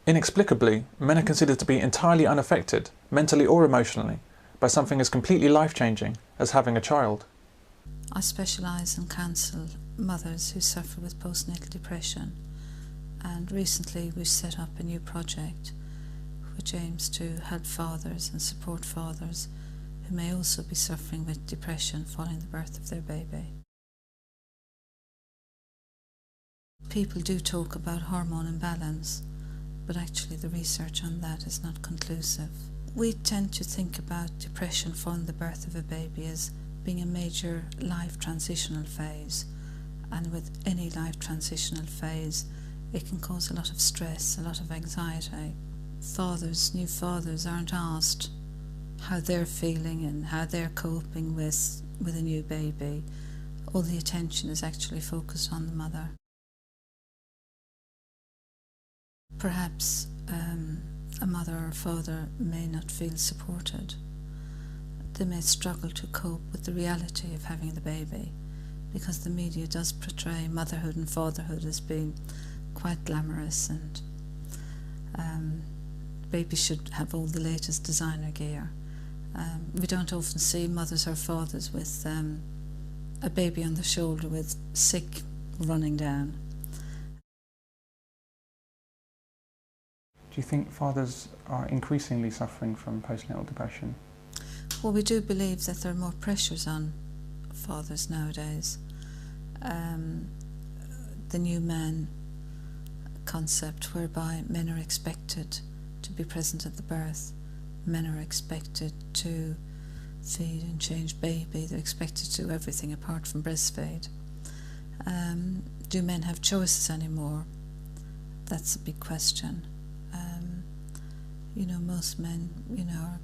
Inexplicably, men are considered to be entirely unaffected, mentally or emotionally, by something as completely life-changing as having a child. I specialise and counsel mothers who suffer with postnatal depression, and recently we've set up a new project which aims to help fathers and support fathers who may also be suffering with depression following the birth of their baby. People do talk about hormone imbalance, but actually the research on that is not conclusive. We tend to think about depression following the birth of a baby as being a major life transitional phase, and with any life transitional phase it can cause a lot of stress, a lot of anxiety. New fathers aren't asked how they're feeling and how they're coping with a new baby. All the attention is actually focused on the mother. Perhaps a mother or father may not feel supported. They may struggle to cope with the reality of having the baby, because the media does portray motherhood and fatherhood as being quite glamorous, and babies should have all the latest designer gear. We don't often see mothers or fathers with a baby on the shoulder with sick running down. Do you think fathers are increasingly suffering from postnatal depression? Well, we do believe that there are more pressures on fathers nowadays. The new man concept, whereby men are expected to be present at the birth, men are expected to feed and change baby, they're expected to do everything apart from breastfeed. Do men have choices anymore? That's a big question. Most men, are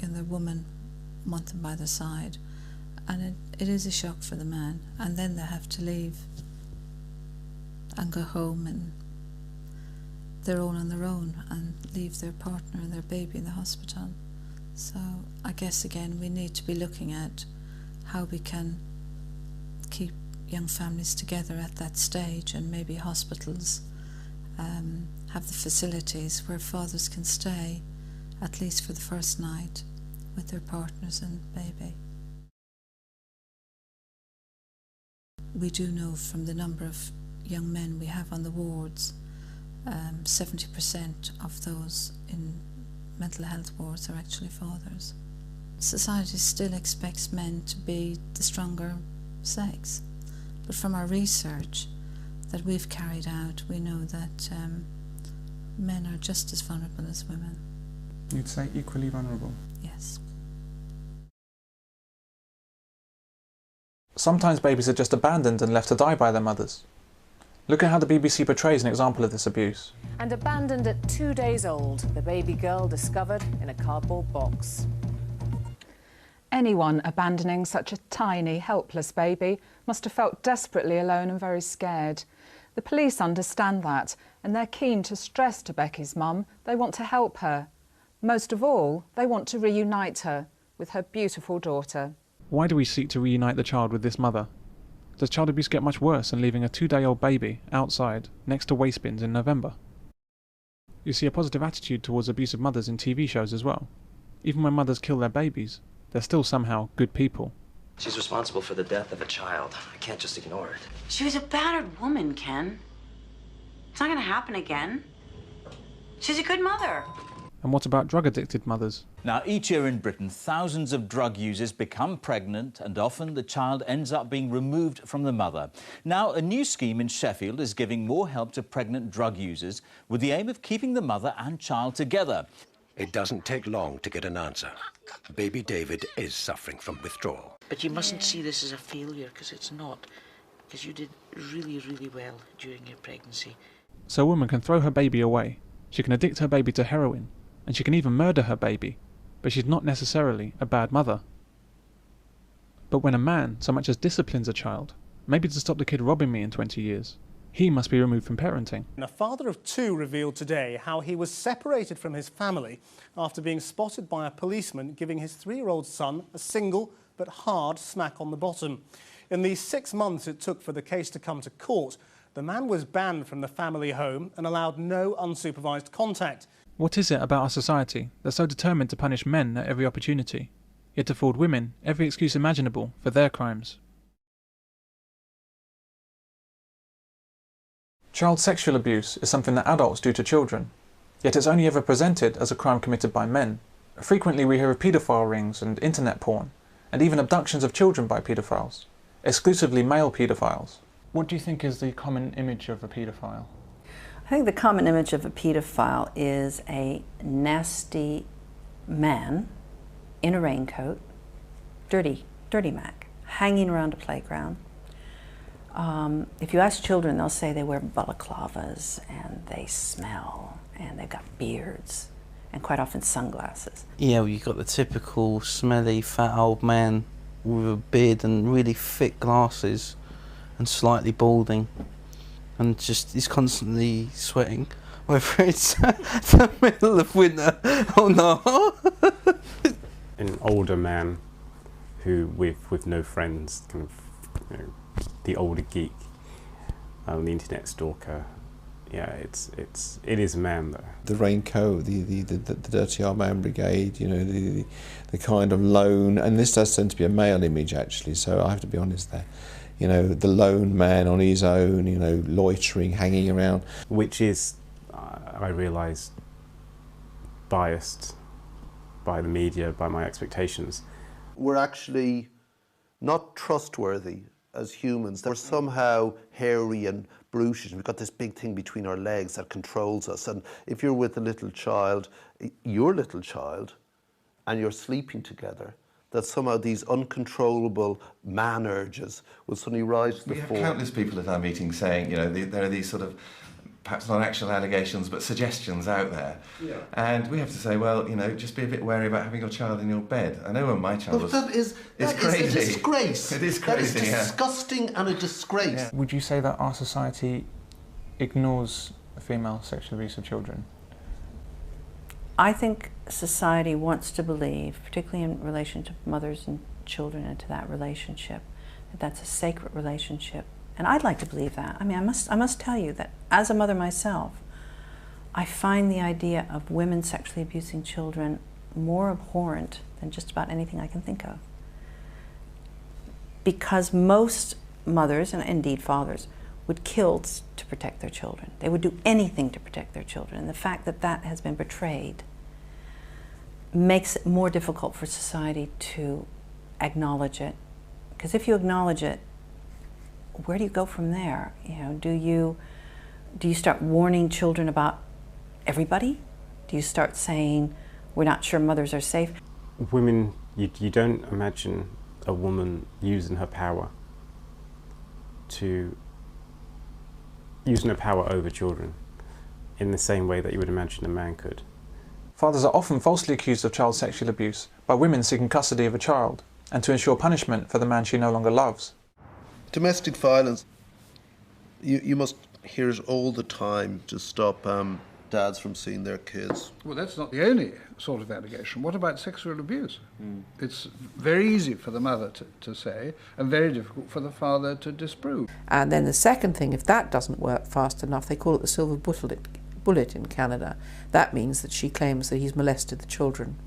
the woman want them by their side, and it is a shock for the man, and then they have to leave and go home, and they're all on their own and leave their partner and their baby in the hospital. So I guess again we need to be looking at how we can keep young families together at that stage, and maybe hospitals have the facilities where fathers can stay at least for the first night with their partners and baby. We do know from the number of young men we have on the wards, 70% of those in mental health wards are actually fathers. Society still expects men to be the stronger sex, but from our research that we've carried out, we know that men are just as vulnerable as women. You'd say equally vulnerable? Yes. Sometimes babies are just abandoned and left to die by their mothers. Look at how the BBC portrays an example of this abuse. And abandoned at 2 days old, the baby girl discovered in a cardboard box. Anyone abandoning such a tiny, helpless baby must have felt desperately alone and very scared. The police understand that, and they're keen to stress to Becky's mum they want to help her. Most of all, they want to reunite her with her beautiful daughter. Why do we seek to reunite the child with this mother? Does child abuse get much worse than leaving a 2-day-old baby outside next to waste bins in November? You see a positive attitude towards abusive mothers in TV shows as well. Even when mothers kill their babies, they're still somehow good people. She's responsible for the death of a child. I can't just ignore it. She was a battered woman, Ken. It's not going to happen again. She's a good mother. And what about drug-addicted mothers? Now, each year in Britain, thousands of drug users become pregnant, and often the child ends up being removed from the mother. Now, a new scheme in Sheffield is giving more help to pregnant drug users with the aim of keeping the mother and child together. It doesn't take long to get an answer. Baby David is suffering from withdrawal. But you mustn't see this as a failure, because it's not. Because you did really, really well during your pregnancy. So a woman can throw her baby away, she can addict her baby to heroin, and she can even murder her baby, but she's not necessarily a bad mother. But when a man so much as disciplines a child, maybe to stop the kid robbing me in 20 years, he must be removed from parenting. A father of 2 revealed today how he was separated from his family after being spotted by a policeman giving his 3-year-old son a single but hard smack on the bottom. In the 6 months it took for the case to come to court, The man was banned from the family home and allowed no unsupervised contact. What is it about our society that's so determined to punish men at every opportunity, yet afford women every excuse imaginable for their crimes? Child sexual abuse is something that adults do to children, yet it's only ever presented as a crime committed by men. Frequently we hear of paedophile rings and internet porn, and even abductions of children by paedophiles, exclusively male paedophiles. What do you think is the common image of a paedophile? I think the common image of a paedophile is a nasty man in a raincoat, dirty Mac, hanging around a playground. If you ask children, they'll say they wear balaclavas and they smell and they've got beards and quite often sunglasses. Yeah, well, you've got the typical smelly fat old man with a beard and really thick glasses and slightly balding. And just, he's constantly sweating, whether it's the middle of winter or not. An older man who, with no friends, kind of, you know, the older geek, the internet stalker. Yeah, it is a man though. The raincoat, the dirty old man brigade, you know, the kind of lone, and this does tend to be a male image actually, so I have to be honest there. You know, the lone man on his own, you know, loitering, hanging around. Which is, I realise, biased by the media, by my expectations. We're actually not trustworthy as humans. We're somehow hairy and brutish. We've got this big thing between our legs that controls us. And if you're with a little child, your little child, and you're sleeping together, that somehow these uncontrollable man urges will suddenly rise to the fore. We have countless people at our meetings saying, you know, there are these sort of, perhaps not actual allegations, but suggestions out there. Yeah. And we have to say, well, you know, just be a bit wary about having your child in your bed. I know when my child was... That is crazy. A disgrace. It is crazy, That is disgusting and a disgrace. Yeah. Would you say that our society ignores female sexual abuse of children? I think society wants to believe, particularly in relation to mothers and children and to that relationship, that that's a sacred relationship. And I'd like to believe that. I mean, I must tell you that as a mother myself, I find the idea of women sexually abusing children more abhorrent than just about anything I can think of. Because most mothers, and indeed fathers, would kill to protect their children. They would do anything to protect their children. And the fact that that has been betrayed makes it more difficult for society to acknowledge it. Because if you acknowledge it, where do you go from there? You know, do you start warning children about everybody? Do you start saying, we're not sure mothers are safe? Women, you don't imagine a woman using her power over children in the same way that you would imagine a man could. Fathers are often falsely accused of child sexual abuse by women seeking custody of a child and to ensure punishment for the man she no longer loves. Domestic violence, you must hear it all the time to stop dads from seeing their kids. Well, that's not the only sort of allegation. What about sexual abuse? It's very easy for the mother to say and very difficult for the father to disprove. And then the second thing, if that doesn't work fast enough, they call it the silver bullet in Canada. That means that she claims that he's molested the children.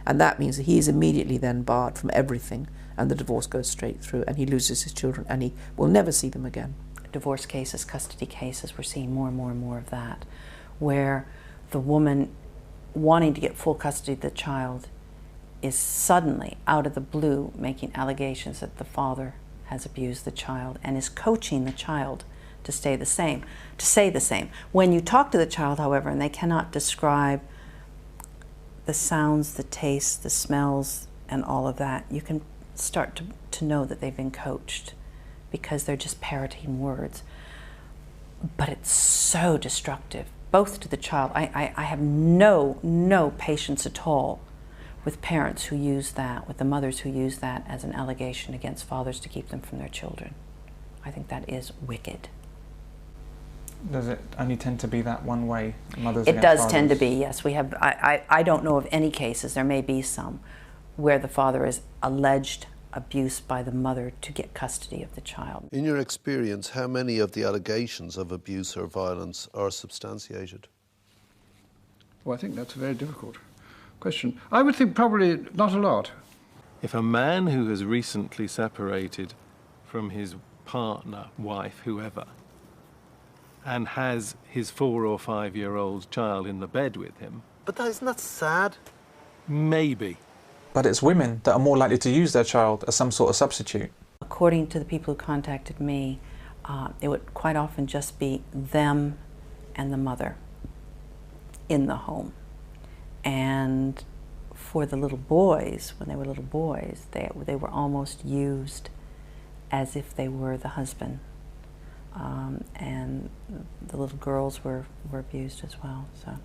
And that means that he is immediately then barred from everything, and the divorce goes straight through, and he loses his children, and he will never see them again. Divorce cases, custody cases, we're seeing more and more and more of that, where the woman wanting to get full custody of the child is suddenly, out of the blue, making allegations that the father has abused the child and is coaching the child to say the same. When you talk to the child, however, and they cannot describe the sounds, the tastes, the smells, and all of that, you can start to know that they've been coached because they're just parroting words. But it's so destructive, both to the child. I have no patience at all with parents who use that, with the mothers who use that as an allegation against fathers to keep them from their children. I think that is wicked. Does it only tend to be that one way, mothers It against does fathers? tend to be, yes. We have. I don't know of any cases, there may be some, where the father is alleged abuse by the mother to get custody of the child. In your experience, how many of the allegations of abuse or violence are substantiated? Well, I think that's a very difficult question. I would think probably not a lot. If a man who has recently separated from his partner, wife, whoever, and has his 4 or 5-year-old child in the bed with him... But isn't that sad? Maybe. But it's women that are more likely to use their child as some sort of substitute. According to the people who contacted me, it would quite often just be them and the mother in the home. And for the little boys, when they were little boys, they were almost used as if they were the husband. And the little girls were abused as well. So.